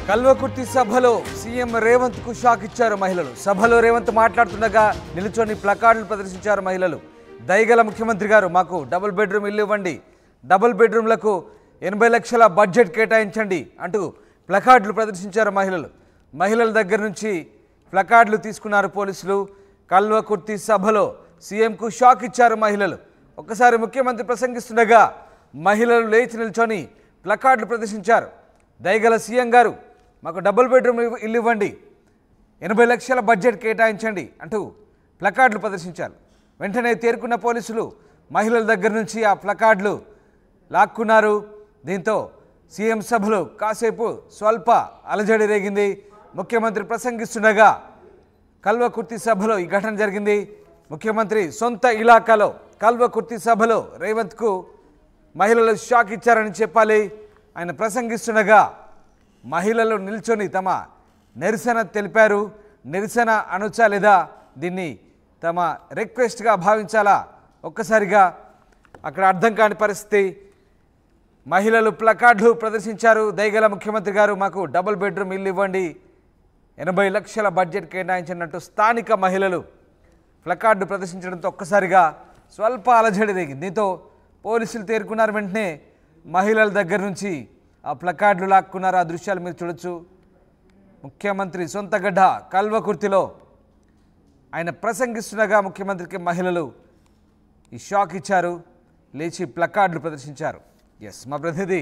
కల్వకుర్తి సభలో సీఎం రేవంత్ కు షాక్ ఇచ్చారు మహిళలు. సభలో రేవంత్ మాట్లాడుతుండగా నిలుచొని ప్లకార్డులు ప్రదర్శించారు మహిళలు. దయగల ముఖ్యమంత్రి గారు మాకు డబుల్ బెడ్రూమ్ ఇల్లు ఇవ్వండి, డబుల్ బెడ్రూమ్లకు 80 లక్షల బడ్జెట్ కేటాయించండి అంటూ ప్లకార్డులు ప్రదర్శించారు మహిళలు. మహిళల దగ్గర నుంచి ప్లకార్డులు తీసుకున్నారు పోలీసులు. కల్వకుర్తి సభలో సీఎంకు షాక్ ఇచ్చారు మహిళలు. ఒక్కసారి ముఖ్యమంత్రి ప్రసంగిస్తుండగా మహిళలు లేచి నిల్చొని ప్లకార్డులు ప్రదర్శించారు. దయగల సీఎం గారు మాకు డబుల్ బెడ్రూమ్ ఇల్లు ఇవ్వండి, 80 లక్షల బడ్జెట్ కేటాయించండి అంటూ ప్లకార్డులు ప్రదర్శించారు. వెంటనే తేరుకున్న పోలీసులు మహిళల దగ్గర నుంచి ఆ ప్లకార్డులు లాక్కున్నారు. దీంతో సీఎం సభలో కాసేపు స్వల్ప అలజడి రేగింది. ముఖ్యమంత్రి ప్రసంగిస్తుండగా కల్వకుర్తి సభలో ఈ ఘటన జరిగింది. ముఖ్యమంత్రి సొంత ఇలాకాలో కల్వకుర్తి సభలో రేవంత్కు మహిళలు షాక్ ఇచ్చారని చెప్పాలి. ఆయన ప్రసంగిస్తుండగా మహిళలు నిల్చొని తమ నిరసన తెలిపారు. నిరసన అనొచ్చా లేదా, దీన్ని తమ రిక్వెస్ట్గా భావించాలా, ఒక్కసారిగా అక్కడ అర్థం కాని పరిస్థితి. మహిళలు ప్లకార్డులు ప్రదర్శించారు. దయగల ముఖ్యమంత్రి గారు మాకు డబుల్ బెడ్రూమ్ ఇల్లు ఇవ్వండి, 80 లక్షల బడ్జెట్ కేటాయించినట్టు స్థానిక మహిళలు ప్లకార్డు ప్రదర్శించడంతో ఒక్కసారిగా స్వల్ప అలజడి రేగింది. దీంతో పోలీసులు తేరుకున్నారు. వెంటనే మహిళల దగ్గర నుంచి ఆ ప్లకార్డులు లాక్కున్నారు. ఆ దృశ్యాలు మీరు చూడొచ్చు. ముఖ్యమంత్రి సొంత గడ్డ కల్వకుర్తిలో ఆయన ప్రసంగిస్తుండగా ముఖ్యమంత్రికి మహిళలు ఈ షాక్ ఇచ్చారు, లేచి ప్లకార్డులు ప్రదర్శించారు. ఎస్, మా ప్రతినిధి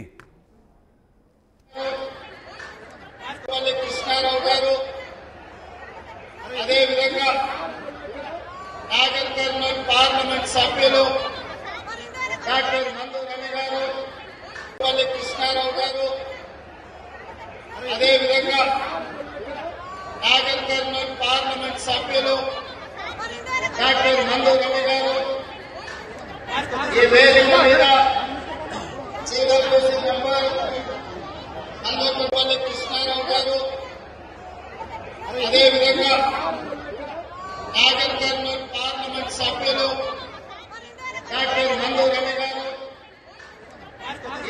కృష్ణారావు గారు, అదేవిధంగా నాగర్ కర్నూలు పార్లమెంట్ సభ్యులు డాక్టర్ మందు రవి గారు, కృష్ణారావు గారు, అదేవిధంగా నాగర్ కర్నూలు పార్లమెంట్ సభ్యులు డాక్టర్ మందు రవి గారు, ఈ వేదిక మీద సిడబ్ల్యూసీ మెంబర్ మందపల్లి కృష్ణారావు గారు, అదేవిధంగా నాగర్ కర్నూలు పార్లమెంట్ సభ్యులు డాక్టర్ మందు రవి గారు,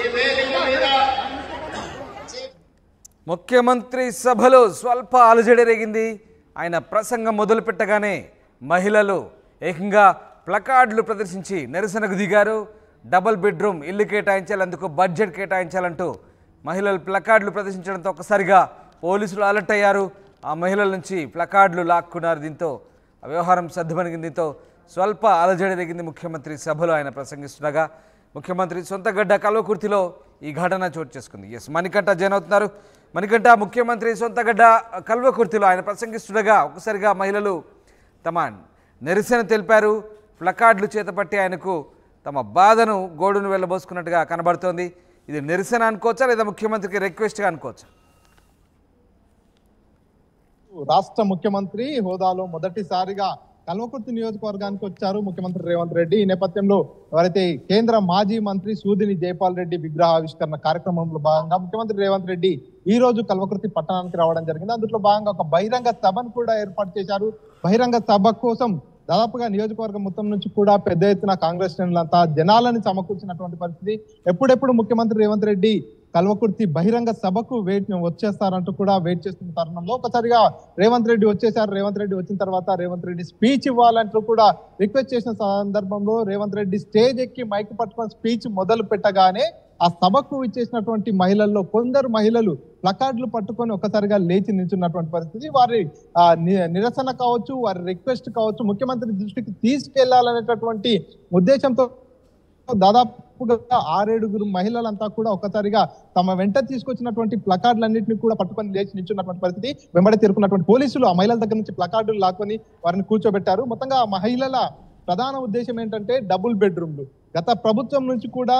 ఈ వేదిక మీద ముఖ్యమంత్రి సభలో స్వల్ప అలజడి రేగింది. ఆయన ప్రసంగం మొదలుపెట్టగానే మహిళలు ఏకంగా ప్లకార్డులు ప్రదర్శించి నిరసనకు దిగారు. డబుల్ బెడ్రూమ్ ఇల్లు కేటాయించాలందుకు బడ్జెట్ కేటాయించాలంటూ మహిళలు ప్లకార్డులు ప్రదర్శించడంతో ఒక్కసారిగా పోలీసులు అలర్ట్ అయ్యారు. ఆ మహిళల నుంచి ప్లకార్డులు లాక్కున్నారు. దీంతో వ్యవహారం సద్దుమణిగింది. దీంతో స్వల్ప అలజడి రేగింది ముఖ్యమంత్రి సభలో ఆయన ప్రసంగిస్తుండగా. ముఖ్యమంత్రి సొంత గడ్డ కల్వకుర్తిలో ఈ ఘటన చోటు చేసుకుంది. ఎస్, మణికంఠ జైన్ అవుతున్నారు. మణికంఠ, ముఖ్యమంత్రి సొంత గడ్డ కల్వకుర్తిలో ఆయన ప్రసంగిస్తుండగా ఒక్కసారిగా మహిళలు తమ నిరసన తెలిపారు. ప్లకార్డులు చేతపట్టి ఆయనకు తమ బాధను గోడును వెళ్ళబోసుకున్నట్టుగా కనబడుతోంది. ఇది నిరసన అనుకోవచ్చా లేదా ముఖ్యమంత్రికి రిక్వెస్ట్గా అనుకోవచ్చా? రాష్ట్ర ముఖ్యమంత్రి హోదాలో మొదటిసారిగా కల్వకుర్తి నియోజకవర్గానికి వచ్చారు ముఖ్యమంత్రి రేవంత్ రెడ్డి. ఈ నేపథ్యంలో ఎవరైతే కేంద్ర మాజీ మంత్రి సూదిని జైపాల్ రెడ్డి విగ్రహావిష్కరణ కార్యక్రమంలో భాగంగా ముఖ్యమంత్రి రేవంత్ రెడ్డి ఈ రోజు కల్వకుర్తి పట్టణానికి రావడం జరిగింది. అందులో భాగంగా ఒక బహిరంగ సభను కూడా ఏర్పాటు చేశారు. బహిరంగ సభ కోసం దాదాపుగా నియోజకవర్గం మొత్తం నుంచి కూడా పెద్ద ఎత్తున కాంగ్రెస్ శ్రేణులంతా జనాలని సమకూర్చినటువంటి పరిస్థితి. ఎప్పుడెప్పుడు ముఖ్యమంత్రి రేవంత్ రెడ్డి కల్వకుర్తి బహిరంగ సభకు వచ్చేస్తారంటూ కూడా వెయిట్ చేస్తున్న తరుణంలో ఒకసారిగా రేవంత్ రెడ్డి వచ్చేసారు. రేవంత్ రెడ్డి వచ్చిన తర్వాత రేవంత్ రెడ్డి స్పీచ్ ఇవ్వాలంటూ కూడా రిక్వెస్ట్ చేసిన సందర్భంలో రేవంత్ రెడ్డి స్టేజ్ ఎక్కి మైక్ పట్టుకొని స్పీచ్ మొదలు పెట్టగానే ఆ సభకు ఇచ్చేసినటువంటి మహిళల్లో కొందరు మహిళలు ప్లకార్డులు పట్టుకొని ఒక్కసారిగా లేచి నిల్చున్నటువంటి పరిస్థితి. వారి నిరసన కావచ్చు, వారి రిక్వెస్ట్ కావచ్చు, ముఖ్యమంత్రి దృష్టికి తీసుకెళ్లాలనేటటువంటి ఉద్దేశంతో దాదాపుగా 6-7 మహిళలంతా కూడా ఒక్కసారిగా తమ వెంట తీసుకొచ్చినటువంటి ప్లకార్డులన్నింటినీ కూడా పట్టుకొని లేచి నిల్చున్నటువంటి పరిస్థితి. వెంబడి తీరుకున్నటువంటి పోలీసులు ఆ మహిళల దగ్గర నుంచి ప్లకార్డులు లాక్కొని వారిని కూర్చోబెట్టారు. మొత్తంగా ఆ మహిళల ప్రధాన ఉద్దేశం ఏంటంటే డబుల్ బెడ్రూమ్లు. గత ప్రభుత్వం నుంచి కూడా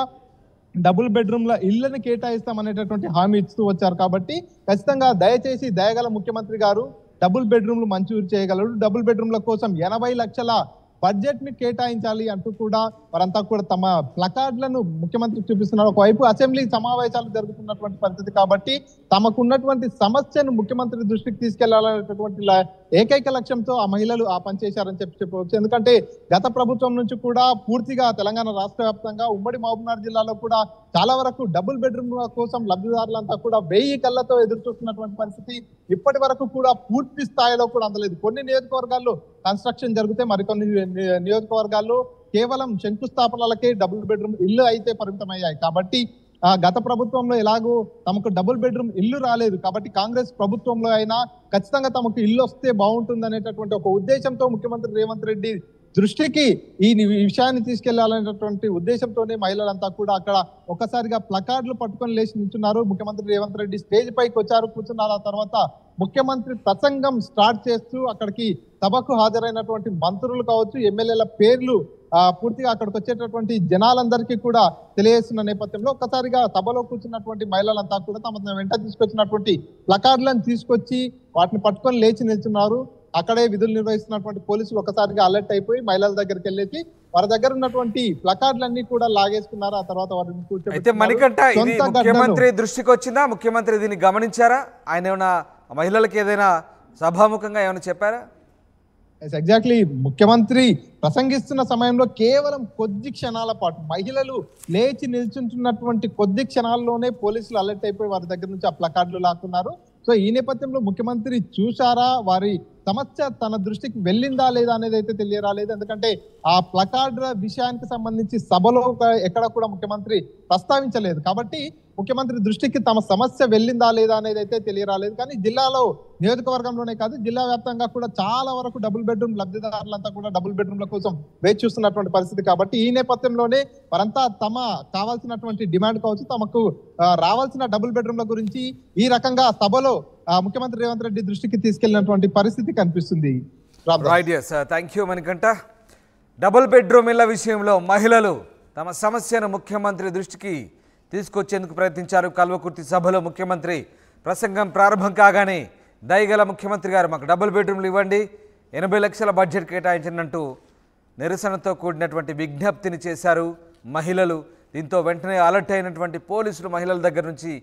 డబుల్ బెడ్రూమ్ల ఇళ్లను కేటాయిస్తామనేటటువంటి హామీ ఇస్తూ వచ్చారు. కాబట్టి ఖచ్చితంగా దయచేసి దయగల ముఖ్యమంత్రి గారు డబుల్ బెడ్రూమ్లు మంజూరు చేయగలరు, డబుల్ బెడ్రూమ్ల కోసం 80 లక్షల బడ్జెట్ ని కేటాయించాలి అంటూ కూడా వారంతా కూడా తమ ప్లకార్డులను ముఖ్యమంత్రి చూపిస్తున్నారు. ఒకవైపు అసెంబ్లీ సమావేశాలు జరుగుతున్నటువంటి పరిస్థితి కాబట్టి తమకున్నటువంటి సమస్యను ముఖ్యమంత్రి దృష్టికి తీసుకెళ్లాలనేటటువంటి ఏకైక లక్ష్యంతో ఆ మహిళలు ఆ పని చేశారని చెప్పవచ్చు. ఎందుకంటే గత ప్రభుత్వం నుంచి కూడా పూర్తిగా తెలంగాణ రాష్ట్ర వ్యాప్తంగా ఉమ్మడి మహబూబ్నగర్ జిల్లాలో కూడా చాలా వరకు డబుల్ బెడ్రూమ్ కోసం లబ్ధిదారులంతా కూడా 1000 కళ్ళతో ఎదురు చూస్తున్నటువంటి పరిస్థితి ఇప్పటి వరకు కూడా పూర్తి స్థాయిలో కూడా అందలేదు. కొన్ని నియోజకవర్గాల్లో కన్స్ట్రక్షన్ జరిగితే మరికొన్ని నియోజకవర్గాల్లో కేవలం శంకుస్థాపనలకే డబుల్ బెడ్రూమ్ ఇల్లు అయితే పరిమితమయ్యాయి. కాబట్టి గత ప్రభుత్వంలో ఎలాగో తమకు డబుల్ బెడ్రూమ్ ఇల్లు రాలేదు కాబట్టి కాంగ్రెస్ ప్రభుత్వంలో అయినా ఖచ్చితంగా తమకు ఇల్లు వస్తే బాగుంటుంది అనేటటువంటి ఒక ఉద్దేశంతో ముఖ్యమంత్రి రేవంత్ రెడ్డి దృష్టికి ఈ విషయాన్ని తీసుకెళ్లాలనేటటువంటి ఉద్దేశంతోనే మహిళలంతా కూడా అక్కడ ఒక్కసారిగా ప్లకార్డులు పట్టుకొని లేచి నిల్చున్నారు. ముఖ్యమంత్రి రేవంత్ రెడ్డి స్టేజ్ పైకి వచ్చారు, కూర్చున్నారు. ఆ తర్వాత ముఖ్యమంత్రి ప్రసంగం స్టార్ట్ చేస్తూ అక్కడికి సభకు హాజరైనటువంటి మంత్రులు కావచ్చు, ఎమ్మెల్యేల పేర్లు పూర్తిగా అక్కడికి వచ్చేటటువంటి జనాలందరికీ కూడా తెలియజేస్తున్న నేపథ్యంలో ఒక్కసారిగా సభలో కూర్చున్నటువంటి మహిళలంతా కూడా తమ వెంట తీసుకొచ్చినటువంటి ప్లకార్డులను తీసుకొచ్చి వాటిని పట్టుకొని లేచి నిల్చున్నారు. అక్కడే విధులు నిర్వహిస్తున్నటువంటి పోలీసులు ఒకసారిగా అలర్ట్ అయిపోయి మహిళల దగ్గరికి వెళ్ళేసి వారి దగ్గర ఉన్నటువంటి ప్లకార్డులన్నీ కూడా లాగేసుకున్నారు. ఆ తర్వాత వారిని అయితే మణికంఠ ఇది ముఖ్యమంత్రి దృష్టికి వచ్చిందా? ముఖ్యమంత్రి దీన్ని గమనించారా? ఆయన ఏమైనా మహిళలకు ఏదైనా సభాముఖంగా ఏమైనా చెప్పారా? ఎగ్జాక్ట్లీ ముఖ్యమంత్రి ప్రసంగిస్తున్న సమయంలో కేవలం కొద్ది క్షణాల పాటు మహిళలు లేచి నిల్చుంటున్నటువంటి కొద్ది క్షణాల్లోనే పోలీసులు అలర్ట్ అయిపోయి వారి దగ్గర నుంచి ఆ ప్లకార్డులు లాక్కున్నారు. సో ఈ నేపథ్యంలో ముఖ్యమంత్రి చూశారా, వారి సమస్య తన దృష్టికి వెళ్ళిందా లేదా అనేది అయితే తెలియరాలేదు. ఎందుకంటే ఆ ప్లకార్డుల విషయానికి సంబంధించి సభలో ఎక్కడ కూడా ముఖ్యమంత్రి ప్రస్తావించలేదు కాబట్టి ముఖ్యమంత్రి దృష్టికి తమ సమస్య వెళ్ళిందా లేదా అనేది అయితే తెలియరాలేదు. కానీ జిల్లాలో నియోజకవర్గంలోనే కాదు జిల్లా వ్యాప్తంగా కూడా చాలా వరకు డబుల్ బెడ్రూమ్ లబ్ధిదారులంతా కూడా డబుల్ బెడ్రూమ్ల కోసం వేచి చూస్తున్నటువంటి పరిస్థితి కాబట్టి ఈ నేపథ్యంలోనే వారంతా తమ కావాల్సినటువంటి డిమాండ్ కావచ్చు, తమకు రావాల్సిన డబుల్ బెడ్రూమ్ల గురించి ఈ రకంగా సభలో ముఖ్యమంత్రి రేవంత్ రెడ్డి దృష్టికి తీసుకెళ్లినటువంటి పరిస్థితి కనిపిస్తుంది. Thank you Manikanta. Double bedroom ఇళ్ల విషయంలో మహిళలు తమ సమస్యను ముఖ్యమంత్రి దృష్టికి తీసుకొచ్చేందుకు ప్రయత్నించారు. కల్వకుర్తి సభలో ముఖ్యమంత్రి ప్రసంగం ప్రారంభం కాగానే దయగల ముఖ్యమంత్రి గారు మాకు డబుల్ బెడ్రూమ్లు ఇవ్వండి, 80 లక్షల బడ్జెట్ కేటాయించినట్టు నిరసనతో కూడినటువంటి విజ్ఞప్తిని చేశారు మహిళలు. దీంతో వెంటనే అలర్ట్ అయినటువంటి పోలీసులు మహిళల దగ్గర నుంచి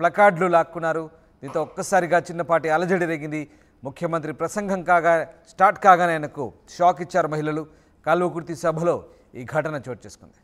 ప్లకార్డులు లాక్కున్నారు. దీంతో ఒక్కసారిగా చిన్నపాటి అలజడి రేగింది. ముఖ్యమంత్రి ప్రసంగం స్టార్ట్ కాగానే ఆయనకు షాక్ ఇచ్చారు మహిళలు. కల్వకుర్తి సభలో ఈ ఘటన చోటు చేసుకుంది.